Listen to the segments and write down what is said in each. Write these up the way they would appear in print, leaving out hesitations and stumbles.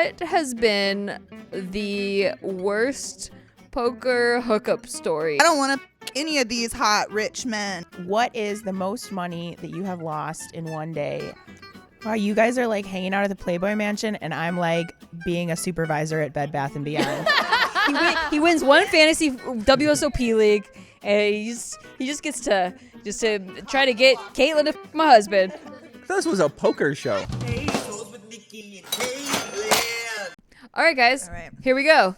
What has been the worst poker hookup story? I don't want to any of these hot rich men. What is the most money that you have lost in one day? Wow, you guys are like hanging out at the Playboy Mansion, and I'm like being a supervisor at Bed Bath & Beyond. He wins one fantasy WSOP league, and he just gets to try to get Caitlyn to f- my husband. This was a poker show. All right, guys. All right. Here we go.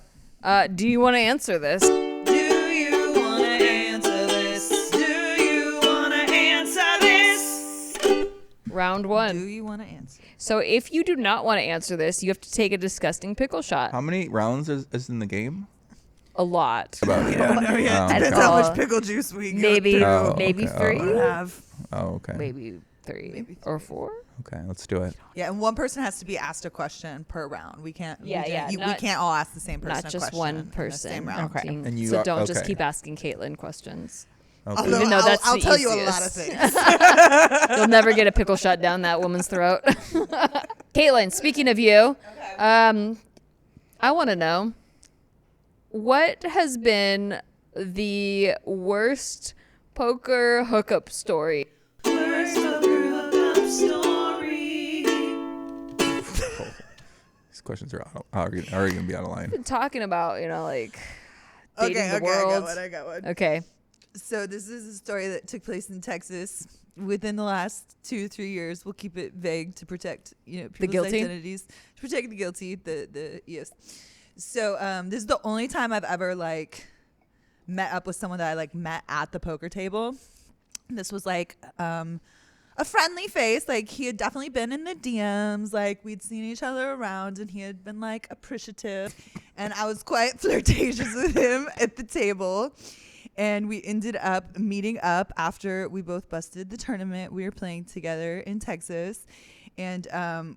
Do you want to answer this? Do you want to answer this? Do you want to answer this? Round Do one. you want to answer? So if you do not want to answer this, you have to take a disgusting pickle shot. How many rounds is in the game? A lot. About I don't know yet. Oh, Depends okay. how much pickle juice we Maybe go through. maybe okay. three. Have. Oh, okay. Maybe three or four. Okay, let's do it. Yeah, and one person has to be asked a question per round. We can't. Yeah, we not- can't all ask the same person. Not a just question one in the person. same round. Okay. Being- And you so are- don't just okay. keep asking Caitlyn questions. Okay. Although Even though that's I'll the tell you a lot of easiest. things. You'll never get a pickle shot down that woman's throat. Caitlyn, speaking of you, I want to know, what has been the worst poker hookup story? Worst poker hookup story. These questions are already going to be out of line. Been talking about, like dating Okay, the okay, world. I got one. Okay. So this is a story that took place in Texas within the last 2-3 years. We'll keep it vague to protect, people's guilty? identities, to protect the guilty. Yes. So this is the only time I've ever met up with someone that I met at the poker table. This was a friendly face. He had definitely been in the DMs. We'd seen each other around, and he had been appreciative, and I was quite flirtatious with him at the table. And we ended up meeting up after we both busted the tournament we were playing together in Texas. And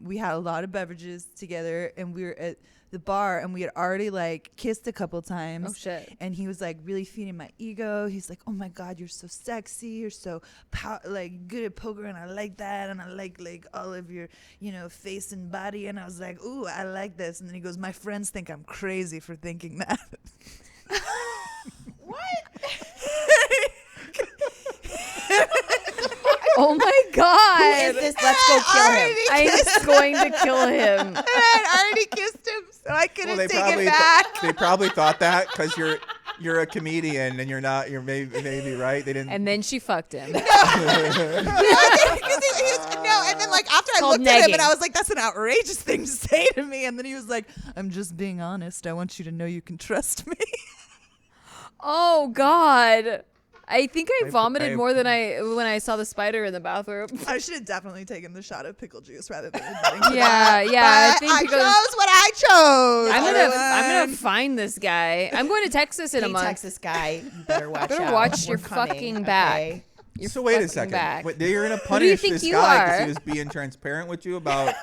we had a lot of beverages together, and we were at the bar, and we had already kissed a couple times. Oh, shit. And he was really feeding my ego. He's like, "Oh my God, you're so sexy. You're so good at poker, and I like that. And I like all of your, face and body." And I was like, "Ooh, I like this." And then he goes, "My friends think I'm crazy for thinking that." Oh my God. Let's go kill him. I'm going to kill him. And I already kissed him, so I couldn't take it back. They probably thought that because you're a comedian and you're not. You're maybe right. They didn't. And then she fucked him. No, and then after I called looked at him negging. and I was like, "That's an outrageous thing to say to me." And then he was like, "I'm just being honest. I want you to know you can trust me." Oh God. I think I vomited I- more than when I saw the spider in the bathroom. I should have definitely taken the shot of pickle juice rather than admitting to Yeah, that. yeah, I But think I pickle- chose what I chose. I'm gonna find this guy. I'm going to Texas in a Hey, month. Texas guy, you better watch Better out. watch We're your coming, fucking back. okay? You're So wait a fucking second. back. Wait, you're gonna do you punish think this you guy are? because he was being transparent with you about.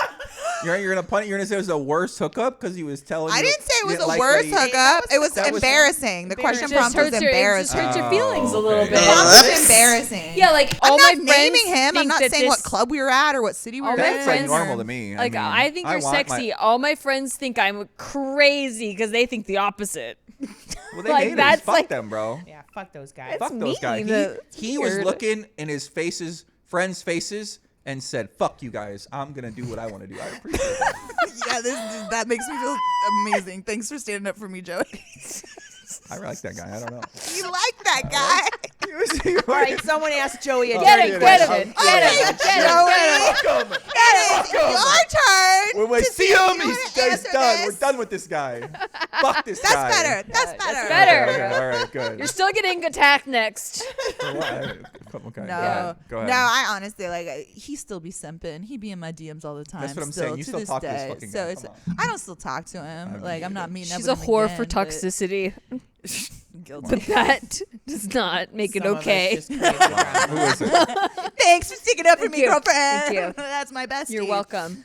You're gonna punish. You're gonna say it was the worst hookup because he was telling you. I didn't say it was you the didn't worst what he- hookup. It was that was- embarrassing. The question Just prompt was hurts your- it just embarrassing. hurts your feelings a little okay. bit. The prompt was embarrassing. Yeah, like I'm all not my friends naming him. I'm think not that saying what this- club we were at or what city we All were my in. That's friends- normal to me. Like mean, I think you're want sexy. All my friends think I'm crazy because they think the opposite. Well, they like, haters. that's Fuck like- them, bro. Yeah, fuck those guys. Fuck those guys. mean. He was Weird. looking in his friends' faces, and said, "Fuck you guys. I'm gonna do what I want to do." I appreciate that. Yeah, that makes me feel amazing. Thanks for standing up for me, Joey. I like that guy. I don't know. You like that guy? All right, someone asked Joey a Get dirty it, question. get it. Welcome. It is your turn. When we to see him, you he's answer done. this. We're done with this guy. Fuck this That's guy. better. That's better. That's better. Okay, all right, good. You're still getting attacked next. For what? Okay, No, go ahead. no. I honestly he still be simping. He be in my DMs all the time. That's what I'm still, saying. You to still this talk to this day. fucking So guy. it's Come I don't still talk to him. don't I'm either. not meeting up She's with a him whore again, for but- toxicity, Guilty. but that does not make it Some of us okay. just crave the drama. Who is it? Thanks for sticking up for Thank me, you. girlfriend. Thank you. That's my bestie. You're welcome.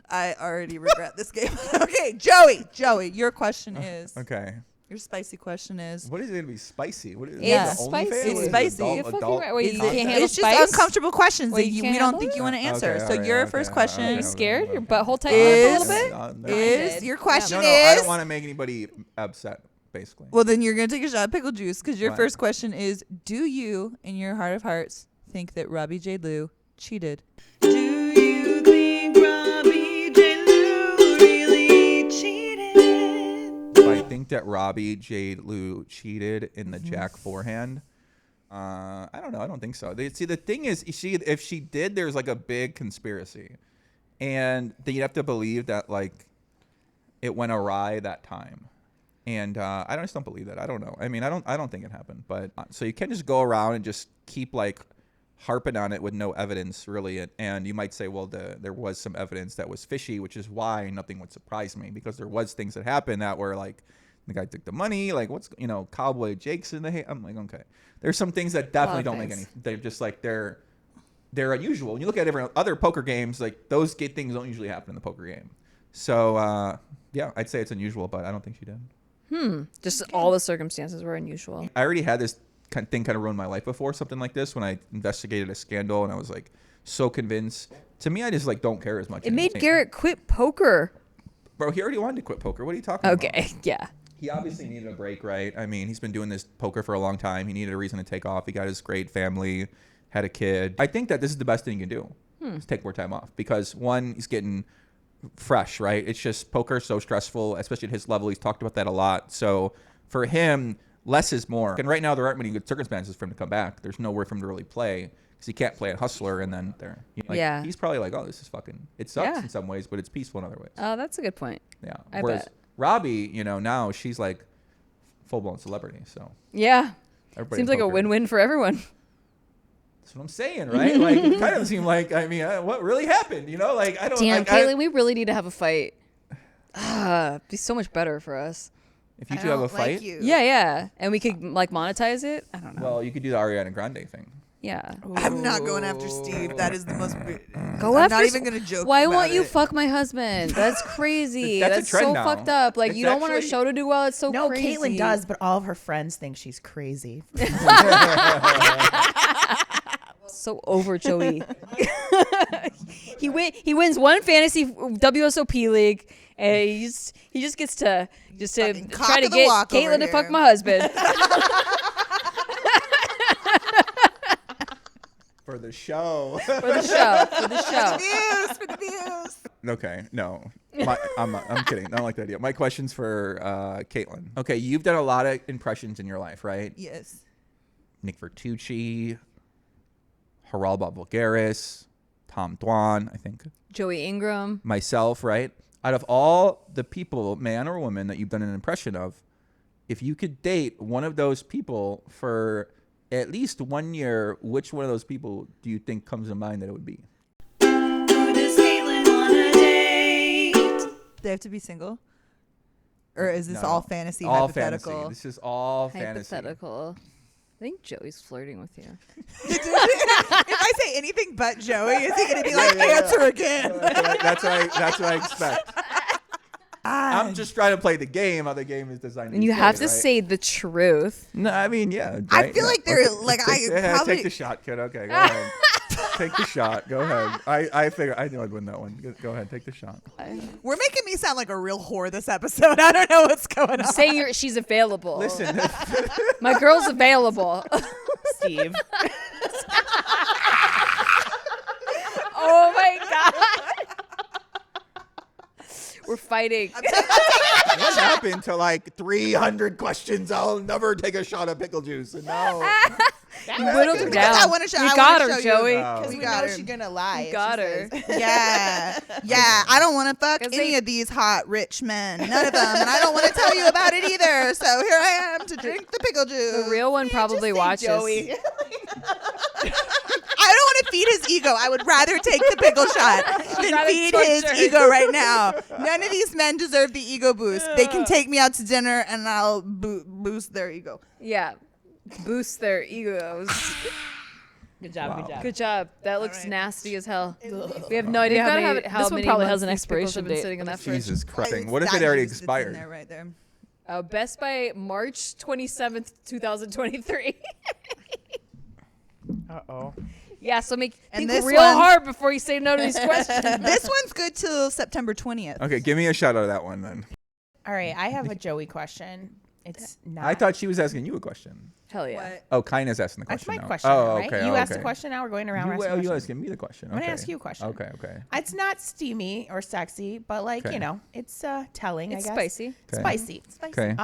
I already regret this game. Okay, Joey, your question is. Okay. Your spicy question is. What is it gonna be spicy? What is Yeah. It's it? spicy. OnlyFans? It's What is it, spicy. You're Adult, fucking adult right. Wait, you It's, can't handle it's just spice? uncomfortable questions Wait, that you we can't don't handle think you want to Okay, answer. all So right, your okay, first all question Are you right, scared? okay. Your butthole tightened up a little bit? is your question No, I don't is. want to make anybody upset. Basically. Well, then you're gonna take a shot of pickle juice because your Why? first question is: do you, in your heart of hearts, think that Robbi Jade Lew cheated? Do you think Robbi Jade Lew really cheated? If I think that Robbi Jade Lew cheated in the Jack forehand, I don't know. I don't think so. See, the thing is, if she did, there's like a big conspiracy, and then you'd have to believe that like it went awry that time. And I just don't believe that. I don't know. I mean, I don't think it happened. But so you can't just go around and just keep like harping on it with no evidence, really. And you might say, well, there was some evidence that was fishy, which is why nothing would surprise me, because there was things that happened that were like the guy took the money, like what's Cowboy Jake's in the. I'm like, okay, there's some things that definitely don't make any. They're just like they're unusual. When you look at every other poker games, like those things don't usually happen in the poker game. So yeah, I'd say it's unusual, but I don't think she did. Just all the circumstances were unusual. I already had this kind of ruin my life before, something like this, when I investigated a scandal, and I was like so convinced. To me, I just like don't care as much. It made anymore. Garrett quit poker. Bro, he already wanted to quit poker. What are you talking about? Okay, yeah. He obviously needed a break, right? I mean, he's been doing this poker for a long time. He needed a reason to take off. He got his great family, had a kid. I think that this is the best thing you can do, is take more time off, because one, he's getting fresh, right? It's just poker is so stressful, especially at his level. He's talked about that a lot. So for him, less is more. And right now, there aren't many good circumstances for him to come back. There's nowhere for him to really play, because he can't play at Hustler. And then Yeah. he's probably like, oh, this is fucking. It sucks in some ways, but it's peaceful in other ways. Oh, that's a good point. Yeah. I Whereas bet. Robbi, now she's like full blown celebrity. So Yeah. everybody Seems in like a poker- win-win for everyone. That's what I'm saying, right? Like, it kind of seemed like, I mean, what really happened? Like, I don't. Damn, like, Caitlin, we really need to have a fight. Be so much better for us. if you two have a fight, Yeah. And we could like monetize it. I don't know. well, you could do the Ariana Grande thing. Yeah. I'm not going after Steve. That is the most. Go I'm after. not even gonna joke. Why about won't you it. fuck my husband? That's crazy. That's a That's trend so now. fucked up. Like It's you don't want our actually- show to do well. It's so No, crazy. Caitlyn does, but all of her friends think she's crazy. So over Joey. He wins one fantasy WSOP league, and he just gets to Fucking cock try to of the get walk over Caitlyn to fuck here. my husband. For the show. for the show. Views for the views. Okay, no. I'm kidding. I don't like that idea. My question's for Caitlin. Okay, you've done a lot of impressions in your life, right? Yes. Nick Vertucci, Geraldo Vulgaris, Tom Dwan, I think. Joey Ingram. Myself, right? Out of all the people, man or woman, that you've done an impression of, if you could date one of those people for at least 1 year, which one of those people do you think comes to mind that it would be? Who does Caitlin wanna date? They have to be single, or is this No, all fantasy? All hypothetical. fantasy. This is all fantasy. Hypothetical. I think Joey's flirting with you. If I say anything but Joey, is he gonna be like, answer again? That's what I expect. I'm just trying to play the game. How the game is designed. And you have to say the truth. No, I mean, yeah. I right, feel yeah. like they're Okay, like take I the shot, kid. Okay, go ahead. Take the shot. Go ahead. I figure I knew I'd win that one. Go ahead. Take the shot. We're making me sound like a real whore this episode. I don't know what's going on. Saying she's available. Listen. My girl's available. Steve. Oh my god. We're fighting. What happened to like 300 questions? I'll never take a shot of pickle juice. And now You whittled her down. I wanna show- You I got wanna her, show you. Joey. Because We We got know her. she's gonna lie. You if got she her. says- Yeah. I don't want to fuck 'Cause any they- of these hot rich men. None of them, and I don't want to tell you about it either. So here I am to drink the pickle juice. The real one probably watches. Joey. I don't want to feed his ego. I would rather take the pickle shot than rather feed his torture. ego right now. None of these men deserve the ego boost. They can take me out to dinner and I'll boost their ego. Yeah. Boost their egos. Good job. Wow. Good job. Good job. That looks right. nasty as hell. We have no idea how many, how this one many probably months has an these pickles expiration have been date. sitting in that fridge. Jesus Christ. It's What if that it already juice that's in expired? there right there. Best by March 27th, 2023. Uh-oh. Yeah, so think this real one- hard before you say no to these questions. This one's good till September 20th. Okay, give me a shout out of that one then. All right, I have a Joey question. It's not. I thought she was asking you a question. Hell yeah. What? Oh, KYNA'S asking the That's question. my now. question, Oh, right? okay. You asked a okay. question now. We're going around. You, asking you questions. asking me the question. I'm gonna Okay. ask you a question. Okay, okay. It's not steamy or sexy, but like Okay. it's telling. It's I guess. spicy. Okay. Spicy. Okay.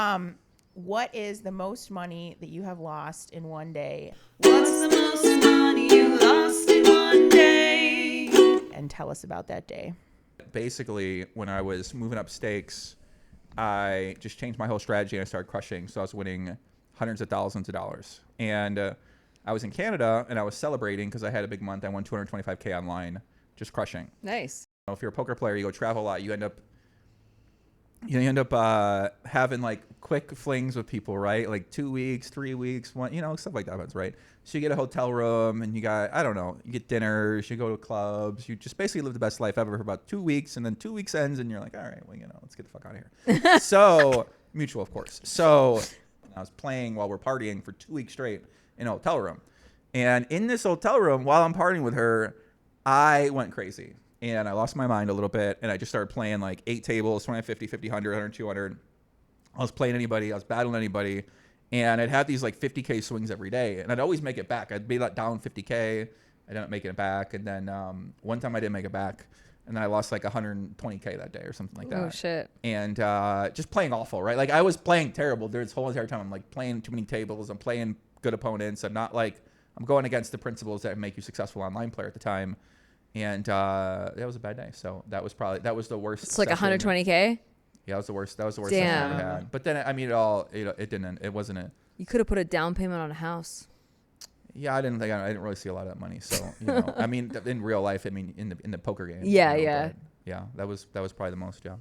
What is the most money that you have lost in one day? What's the most money you lost in one day? And tell us about that day. Basically, when I was moving up stakes, I just changed my whole strategy and I started crushing. So I was winning hundreds of thousands of dollars. And I was in Canada and I was celebrating because I had a big month. I won 225K online, just crushing. Nice. If you're a poker player, you go travel a lot, you end up having like quick flings with people, right? Like 2 weeks, 3 weeks, one, stuff like that happens, right? So you get a hotel room and you got, I don't know, you get dinners, you go to clubs, you just basically live the best life ever for about 2 weeks, and then 2 weeks ends and you're like, all right, well, let's get the fuck out of here. So mutual, of course. So I was playing while we're partying for 2 weeks straight in a hotel room. And in this hotel room, while I'm partying with her, I went crazy. And I lost my mind a little bit, and I just started playing like 8 tables, 20, 50, 50, 100, 100, 200. I was playing anybody. I was battling anybody. And I'd have these like 50K swings every day, and I'd always make it back. I'd be like down 50K. I didn't make it back. And then one time I didn't make it back, and then I lost like 120K that day or something like that. Oh, shit. And just playing awful, right? Like I was playing terrible. This whole entire time I'm like playing too many tables. I'm playing good opponents. I'm going against the principles that make you successful online player at the time. And that was a bad day. So that was the worst. It's like session. 120K. Yeah, that was the worst session I ever had. But then it wasn't a. You could have put a down payment on a house. Yeah, I didn't really see a lot of that money. So I mean, in real life, I mean, in the poker game. Yeah, yeah. But yeah, that was probably the most. Yeah.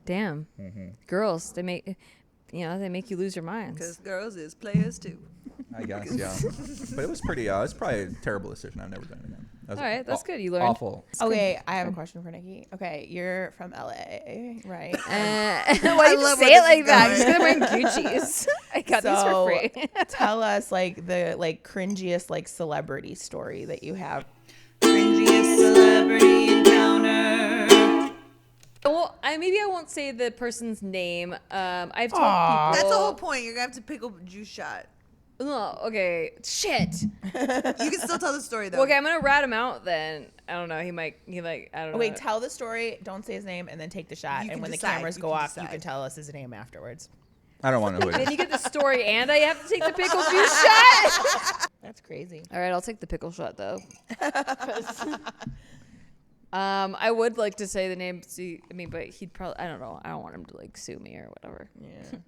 Damn. Mm-hmm. Girls, they make you lose your minds. Because girls is players too. I guess, yeah. But it was pretty. It's probably a terrible decision. I've never done it again. All right, that's good. You learned. Awful. Okay, I have a question for Nikki. Okay, you're from LA, right? Why do you love say where it like this is that? I'm going. just gonna wear Gucci's. I got these for free. Tell us like the cringiest celebrity story that you have. Cringiest celebrity encounter. Well, maybe I won't say the person's name. I've told Aw. people. That's the whole point. You're going to have to pick up a juice shot. Oh, okay. Shit. You can still tell the story, though. Okay, I'm gonna rat him out then. I don't know. I don't know. Wait, tell the story. Don't say his name, and then take the shot. You And can when decide, the cameras you go can off, you decide. can tell us his name afterwards. I don't want to know who it Then is. you get the story, and I have to take the pickle juice shot. That's crazy. All right, I'll take the pickle shot though. I would like to say the name. But he'd probably. I don't know. I don't want him to sue me or whatever. Yeah.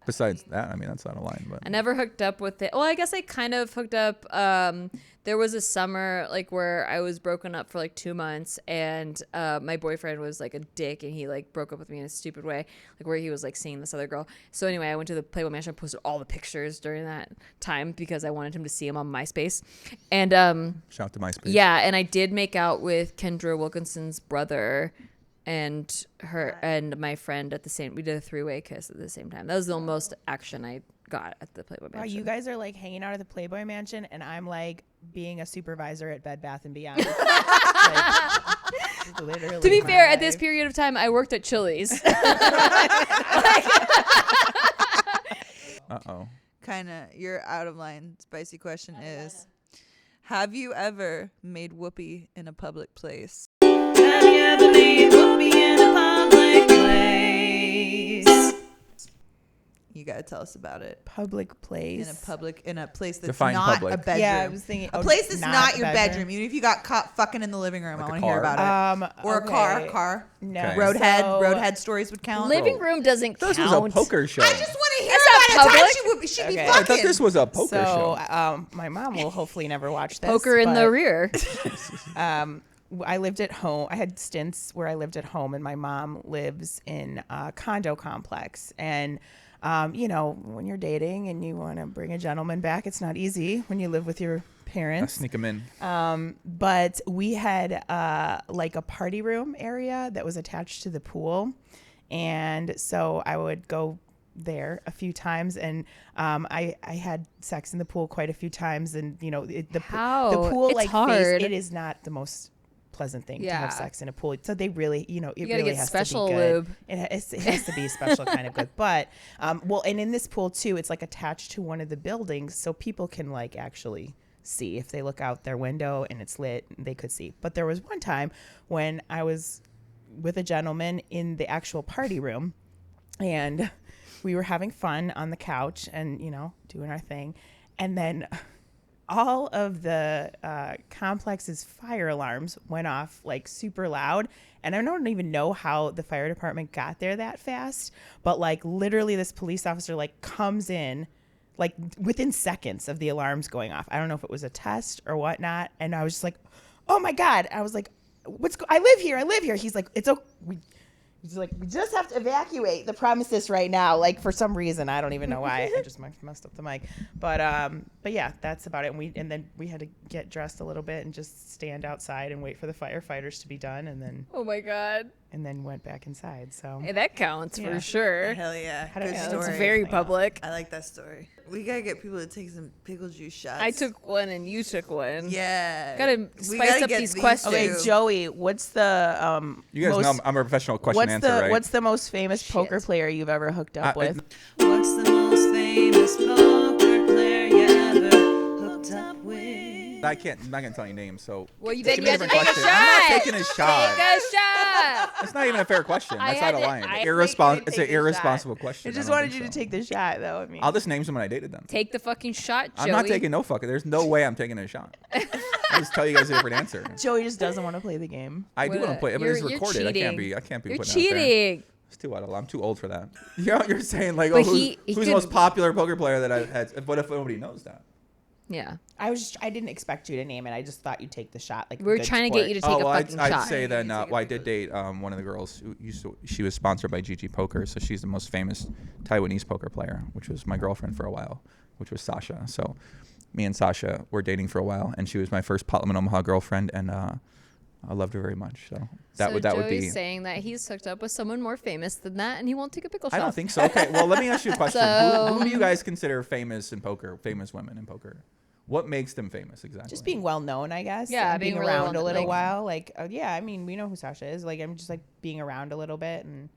Besides that, I mean, that's not a line, but I never hooked up with it. Well, I guess I kind of hooked up. There was a summer where I was broken up for 2 months, and my boyfriend was a dick, and he broke up with me in a stupid way, where he was seeing this other girl. So anyway, I went to the Playboy Mansion, posted all the pictures during that time because I wanted him to see them on MySpace, and shout out to MySpace. yeah, and I did make out with Kendra Wilkinson's brother. And her and my friend we did a 3-way kiss at the same time. That was the most action I got at the Playboy Mansion. Wow, you guys are hanging out at the Playboy Mansion, and I'm being a supervisor at Bed Bath and Beyond. Literally. To be my fair, at this life. period of time, I worked at Chili's. Uh-oh. Kind of, your out of line spicy question is, have you ever made whoopie in a public place? Have you ever made whoopie in a public place? You got to tell us about it. Public place. In a place that's Define not public. a bedroom. Yeah, I was thinking a place that's not a your bedroom. Even if you got caught fucking in the living room, Like I a want to hear car? about it. Or okay. a car. No. Okay. Roadhead stories would count. Living room doesn't This count. was a poker show. I just want to hear That's about not a time public. she'd be Okay. I fucking. thought this was a poker So, show. my mom will hopefully never watch this. Poker in the but, rear. I lived at home. I had stints where I lived at home, and my mom lives in a condo complex. And, when you're dating and you want to bring a gentleman back, it's not easy when you live with your I parents. sneak them in. But we had a party room area that was attached to the pool. And so I would go there a few times, and I had sex in the pool quite a few times, and you know the pool It's like hard. it is not the most pleasant thing to Yeah. have sex in a pool. So they really, you know, it You gotta really get has special to be good. lube. It has to be a special kind of good. But well, and in this pool too, it's like attached to one of the buildings, so people can like actually see if they look out their window and it's lit, they could see. But there was one time when I was with a gentleman in the actual party room, and we were having fun on the couch and, you know, doing our thing, and then all of the complex's fire alarms went off like super loud, and I don't even know how the fire department got there that fast, but like literally this police officer like comes in like within seconds of the alarms going off. I don't know if it was a test or whatnot, and I was just like, oh my God. I was like, I live here. He's like, he's like, we just have to evacuate the premises right now. Like for some reason, I don't even know why. I just messed up the mic. But yeah, that's about it. And then we had to get dressed a little bit and just stand outside and wait for the firefighters to be done, and then Oh my God. went back inside. So Hey, that counts Yeah. for sure. Hell yeah. How do- Good yeah, story. It's very public. I like that story. We gotta get people to take some pickle juice shots. I took one and you took one. Yeah. Gotta We spice gotta up get these these questions. okay, Ew. Joey, what's the You guys know I'm a professional question answer, right? what's the most famous poker player you've ever hooked up with? What's the most famous poker player you ever hooked up with? I'm not gonna tell you names, so Well, you just then give you me a have to different take a question. I'm shot. not taking a shot. Take a shot. That's not even a fair question. I That's out had of to- line. I- It's an take a irresponsible shot. question. I just don't wanted think you to so. take the shot, though. I mean, I'll just name them when I dated them. Take the fucking shot, Joey. I'm not taking no fucking. There's no way I'm taking a shot. I just tell you guys a different answer. Joey just doesn't want to play the game. I do want to play it, but it's You're recorded. I can't cheating. be. I can't be You're putting it out there. cheating. It's too out of line. I'm too old for that. You're saying like, But oh, he who's could- the most popular poker player that I've had? What if nobody knows that? Yeah. I didn't expect you to name it. I just thought you'd take the shot. Like We're trying to get you to take a fucking I'd shot. say then. Well, I did date one of the girls who she was sponsored by GG Poker, so she's the most famous Taiwanese poker player, which was my girlfriend for a while, which was Sasha. So me and Sasha were dating for a while, and she was my first Portland, Omaha girlfriend, and I loved her very much. So that would Joey's be. saying that he's hooked up with someone more famous than that, and he won't take a pickle shot. I don't think so. Okay, well, let me ask you a question. So- Who do you guys consider famous in poker? Famous women in poker? What makes them famous exactly? Just being well known, I guess. Yeah, and being being really around well- a little like- while. Like, yeah, I mean, we know who Sasha is. Like, I'm just like being around a little bit, and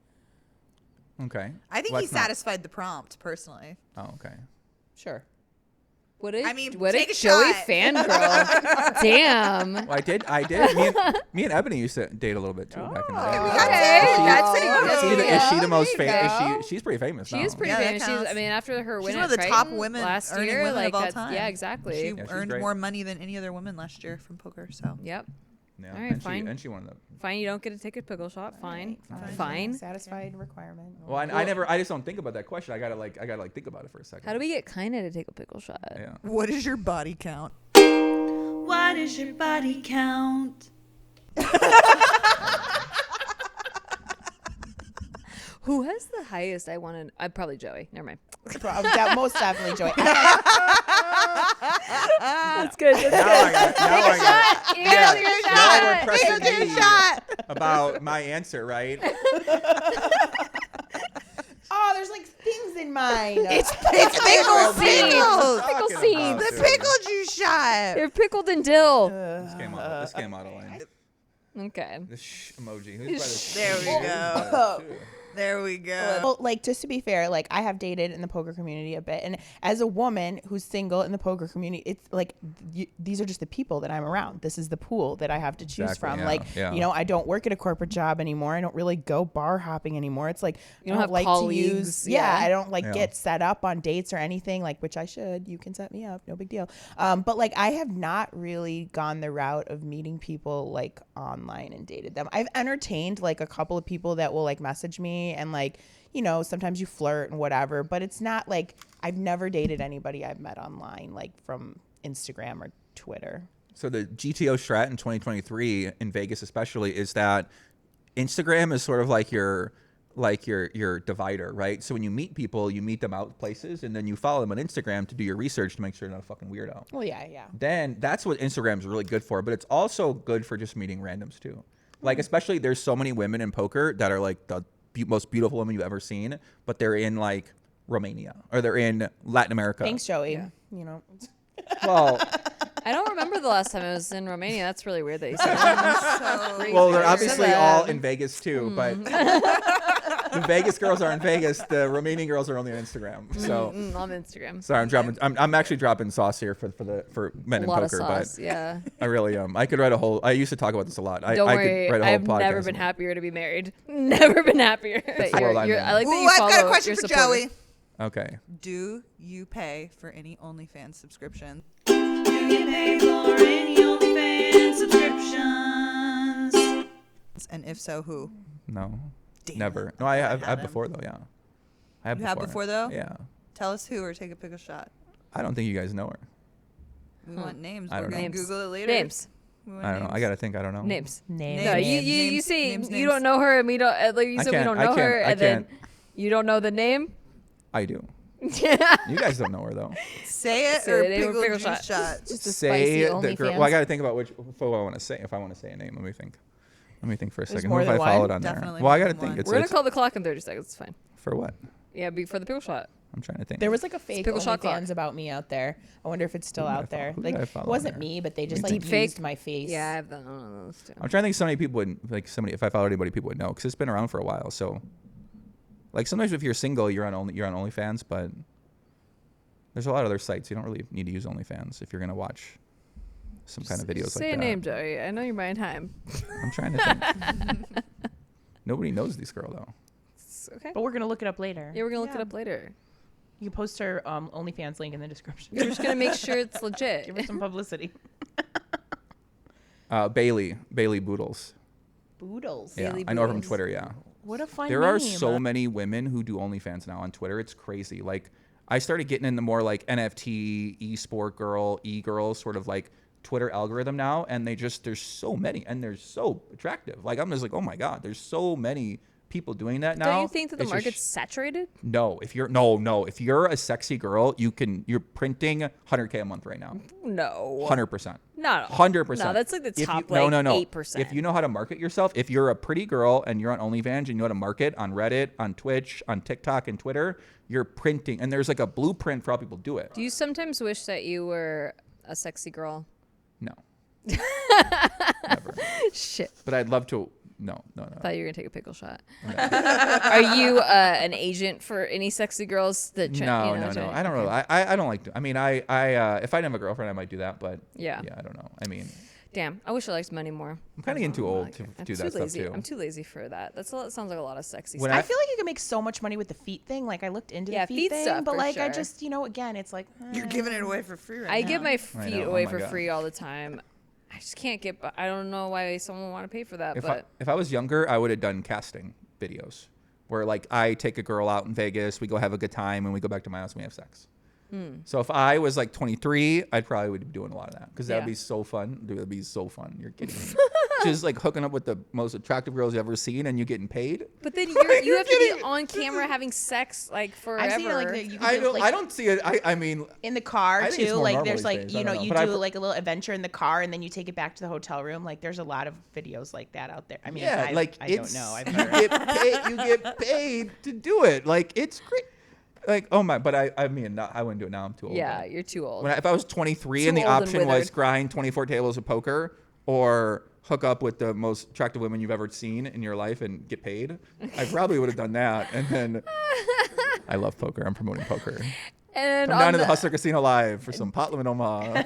Okay. I think he Let's not- satisfied the prompt personally. Oh, okay. sure. What a, I mean, what take a a Joey shot. fangirl. Damn. Well, I did. Me and Ebony used to date a little bit too back in the day. Okay, Is she- that's pretty Is good. she the most There you famous? go. She's pretty famous. She now. is pretty Yeah, that famous. She's, counts. I mean, after her win She's at one of the top Triton women last earning year, women like of all that's, time. yeah, exactly. She she's earned great. more money than any other woman last year from poker. So Yep. Yeah, All right, and fine. She won the. Fine, you don't get to take a pickle shot. Fine. Fine. Satisfied requirement. Well, I just don't think about that question. I gotta think about it for a second. How do we get Kyna to take a pickle shot? Yeah. what is your body count? What is your body count? Who has the highest? I want to. Probably Joey. Never mind. That most definitely Joey. That's good. That's Now I got. good. Yeah. Take a Now we're shot. pressing me about my answer, right? Oh, there's like things in mine. It's pickle seeds. Pickle Talking seeds. about, The dude. pickle juice shot. They're pickled in dill. This came out of line. Okay. The emoji. Who's by There we go. There we go. Well, like, just to be fair, like, I have dated in the poker community a bit, and as a woman who's single in the poker community, it's like these are just the people that I'm around. This is the pool that I have to choose Exactly, from. yeah, Like, yeah. you know, I don't work at a corporate job anymore. I don't really go bar hopping anymore. It's like You don't I have like colleagues, to use. yeah. I don't like Yeah. get set up on dates or anything. Like, which I should. You can set me up. No big deal. But like, I have not really gone the route of meeting people like online and dated them. I've entertained like a couple of people that will like message me and like, you know, sometimes you flirt and whatever, but it's not like I've never dated anybody I've met online, like from Instagram or Twitter. So the GTO strat in 2023 in Vegas especially is that Instagram is sort of like your divider, right? So when you meet people, you meet them out places and then you follow them on Instagram to do your research to make sure they're not a fucking weirdo. Well, yeah, yeah. Then that's what Instagram's really good for, but it's also good for just meeting randoms too. Like especially there's so many women in poker that are like the most beautiful women you've ever seen, but they're in like Romania or they're in Latin America. Thanks, Joey. You know, Well, I don't remember the last time I was in Romania. That's really weird that you said that. So well, they're Said obviously that. all in Vegas too, but the Vegas girls are in Vegas. The Romanian girls are only on Instagram. So On Instagram. sorry, I'm actually dropping sauce here for men A in lot poker, of sauce. but Yeah. I really I could write a whole. I used to talk about this a lot. Don't I worry. could write a whole I've podcast never been on it. happier to be married. Never been happier. But the world I'm in. I like that Ooh, you I've follow. got a question you're for supportive. Joey. Okay. Do you pay for any OnlyFans subscription? Do you pay for any OnlyFans subscriptions? And if so, who? No. Damn Never. it. No, I have Adam. before though. Yeah. I have You have before, though? Yeah. Tell us who or take a pick a shot. I don't think you guys know her. We want names. I We're don't gonna know. Google it later. Names. We want I don't know. names. I gotta think. I don't know. Names. name. No, you Names, say names, you names. don't know her, and we don't. Like you said, we don't know her, and then you don't know the name. I do. You guys don't know her though. Say it Say or the name or pickle pickle juice shot. shot. Just a Say spicy the girl. OnlyFans. Well, I gotta think about which photo I want to say. If I want to say a name, let me think. Let me think for a second. more Who have I than followed one? on there? Definitely Well, I more gotta than think. one. It's, We're gonna it's call the clock in 30 seconds. It's fine. for what? Yeah, for the pickle shot. I'm trying to think. There was like a fake pickle shot clock. OnlyFans about me out there. I wonder if it's still Who did I out there. follow? Who did Like I it follow wasn't on me, but they just Let like me think. used my face. Yeah, I have that. I don't know those two. I'm trying to think. So many people would like somebody. If I followed anybody, people would know because it's been around for a while. So, like sometimes if you're single, you're on OnlyFans, but there's a lot of other sites. You don't really need to use OnlyFans if you're gonna watch some kind of videos Say like a that. name, Joey. I know you're buying time. I'm trying to think. Nobody knows this girl though. It's okay. But we're gonna look it up later. Yeah, we're gonna look it up later. You can post her OnlyFans link in the description. We're just gonna make sure it's legit. Give her some publicity. Bailey Boodles. Boodles. Yeah, Bailey I know her from Boodles. Twitter. Yeah. What a fun There name. are so many women who do OnlyFans now on Twitter. It's crazy. Like I started getting into more like NFT, e-sport girl, e-girl sort of like Twitter algorithm now, and there's so many, and they're so attractive. Like I'm just like, oh my god, there's so many people doing that now. Don't you think that the It's just- market's saturated? no, if you're if you're a sexy girl, you're printing 100K a month right now. No. 100%. Not 100%. No, that's like the If you- top no, like no, no. 8%. If you know how to market yourself, if you're a pretty girl and you're on OnlyFans and you know how to market on Reddit, on Twitch, on TikTok and Twitter, you're printing, and there's like a blueprint for how people do it. Do you sometimes wish that you were a sexy girl? No. Never. Shit. But I'd love to. No. I thought you were gonna take a pickle shot. Are you an agent for any sexy girls that? No. Johnny? I don't really. I don't like to. I mean, I if I didn't have a girlfriend, I might do that. But Yeah. I don't know. I mean, Damn, I wish I liked money more. I'm kind of getting too old Like, to I'm do too that stuff lazy. too. I'm too lazy for that. That sounds like a lot of sexy When stuff. I feel like you can make so much money with the feet thing. Like I looked into Yeah, the feet feet thing, stuff but for like I sure. just, again, it's like You're giving it away for free right I now. give my I feet know, oh away my for God. free all the time. I just can't get. I don't know why someone would want to pay for that, If but I was younger, I would have done casting videos where like I take a girl out in Vegas, we go have a good time, and we go back to my house and we have sex. So if I was like 23, I'd probably would be doing a lot of that because that would Yeah. be so fun. Dude, that'd be so fun. You're kidding me. Just like hooking up with the most attractive girls you've ever seen, and you getting paid. but then you have to be on camera having sex like forever. I've seen it like that you can I do, don't. like, I don't see it. I mean, in the car I think it's too. more Like normal there's these like days. I don't know. you But do I've- like a little adventure in the car and then you take it back to the hotel room. Like there's a lot of videos like that out there. I mean, yeah, I like I it's, don't know. I've you heard. get paid. You get paid to do it. Like it's great. Like oh my, but I mean, I wouldn't do it now. I'm too old. Yeah, but- you're too old. If I was 23 Too and the old and option was withered. grind 24 tables of poker or hook up with the most attractive women you've ever seen in your life and get paid, I probably would have done that. And then I love poker. I'm promoting poker. and Come on down to the Hustler Casino Live for some pot limit Omaha.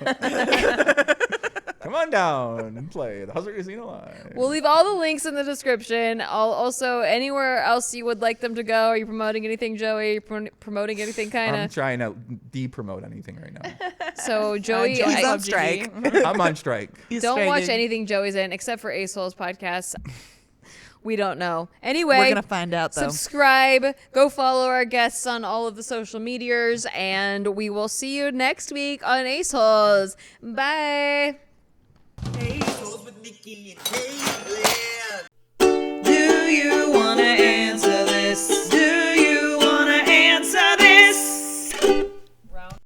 Come on down and play the Hustler Casino Live. We'll leave all the links in the description. I'll also anywhere else you would like them to go. Are you promoting anything, Joey? Are you promoting anything, kind I'm of? trying to de-promote anything right now. So Joey, Joey's He's I on strike. I'm on strike. don't watch anything Joey's in except for Aceholes podcast. We don't know. Anyway, We're gonna find out though. subscribe. Go follow our guests on all of the social medias, and we will see you next week on Aceholes. Bye. Do you